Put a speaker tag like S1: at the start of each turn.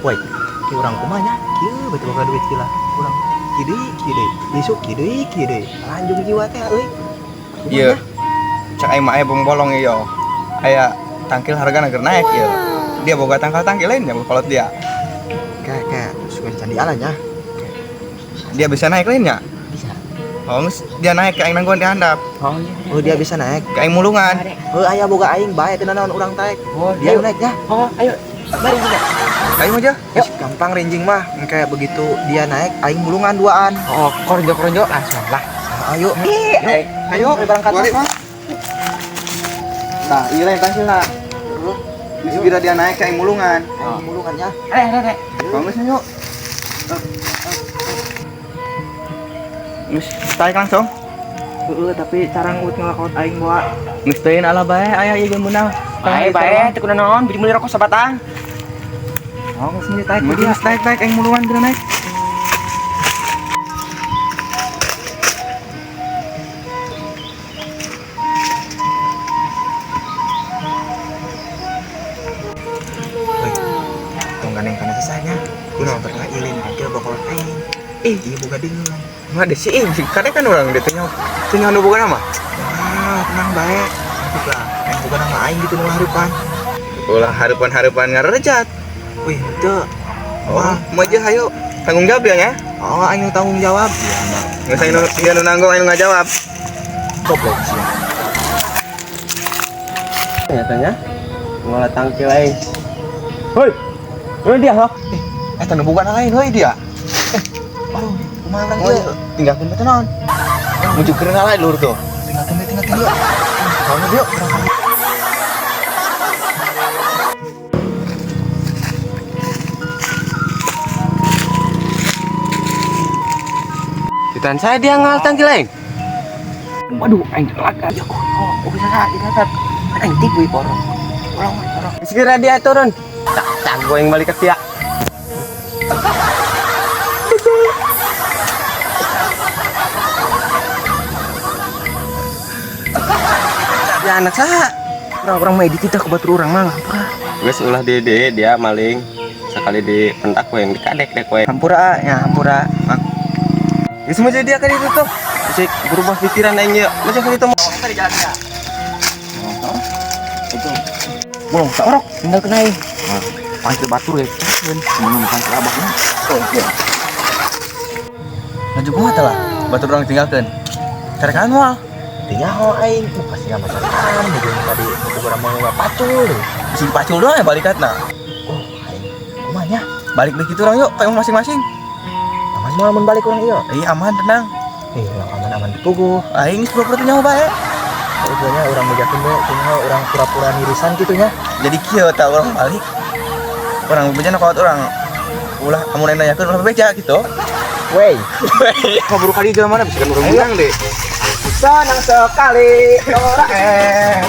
S1: Woi, ki urang kumanya kieu beuti boga duit kila urang kieu deui besok kieu deui lanjut jiwa teh euy.
S2: Iya cak aing mah aya bolong ieu aya tangkil hargana keur naek ieu dia boga tangkil lain nya kolot dia
S1: Kayak suka candi alanya
S2: dia bisa naik lainnya
S1: bisa.
S2: oh geus dia naik ke aing nangguan di handap
S1: Oh dia bisa naik.
S2: ke aing mulungan
S1: Aya boga aing bae teu naon urang taek. Dia naik ya.
S3: Ayo mari juga.
S2: aing aja
S1: Yuk, gampang rinjing mah. Kayak begitu dia naik aing mulungan duaan.
S3: Koronjo langsung lah.
S1: Ayo.
S2: ayo
S1: berangkat mas.
S2: nah iya lain tangkil nak bisa kira dia naik ke aing mulungan
S1: Mulungannya.
S3: Rek.
S2: bagus yuk geus tarik langsung
S3: Tapi carang ut ngelakot aing bawa.
S2: geus teuing ala bae aya ieu menang
S3: Bae, teu kudu naon, biji meuli rokok sabatang.
S2: oh geus meuli tarik geus tarik aing mulungan geus naik
S1: Tong ganeng kana sesanya. Kunaon terkena ilin kira bakal aing. Ieu boga deungeun.
S2: mah deh sih kadang kan orang dia tanya nu boga nama
S1: Tenang bae. Juga aing boga nama aing gitu nu harapan.
S2: ulah harapan ngarejat
S1: Wih, henteu.
S2: oh mau aja hayo tanggung jawab ya nya
S1: Oh, aing nu tanggung jawab. Iya mah.
S2: nggak saya dia nu nanggung aing ngajawab
S1: Goblok sih.
S3: Nyatanya ngolah tangkil aing. Hoi. Mana dia, Hok?
S1: Eta nu boga lain heuy dia. Aduh, kumaha urang ieu?
S2: tinggalkan betul non muncul keren lain lur tuh
S1: Tinggalkeun yuk. Kamu yuk, berangkat.
S3: Ditan saya dia ngal tangkil aing. Waduh, aing kelaka. Ya kok bisa saat. Aing tipu porong. Segera dia turun. Tak gua yang balik ke dia. Ya anak saya. Orang-orang medit kita kebatur orang mah.
S4: Guys ulah dede dia maling sekali di pentak we yang dikadek dek we
S2: hampura ya semua jadi akan ditutup
S4: cek berubah pikiran aing ye macam kitu mah
S3: Tadi jalannya.
S1: Itu. Bolong tak orok, tinggal kena aing. Panggil batur ya. Menemukan abahnya. Oh, iya.
S2: lanjut kumaha tah lah batu orang tinggalkan cara kan moal
S1: Dia ho aing pasti enggak masalah. Mungkin tadi beberapa mau pacul deh.
S2: si pacul doang ya balikatna
S1: Oh, aing. Kumanya?
S2: balik deh gitu orang yuk kayak masing-masing
S1: Aman mau aman balik orang ieu.
S2: aman tenang
S1: Orang aman-aman dipuguh.
S2: aing pura-pura nyawa bae
S1: Pokoknya orang mejakeun we, kumaha orang pura-pura nirisan gitu nya.
S2: jadi kieu tah orang balik orang bebeja kalau orang ulah amun nanyakeun ulah bebeja gitu
S1: Wey.
S2: ngobrol kali jalan mana bisa kan orang bilang deh
S1: Senang sekali orang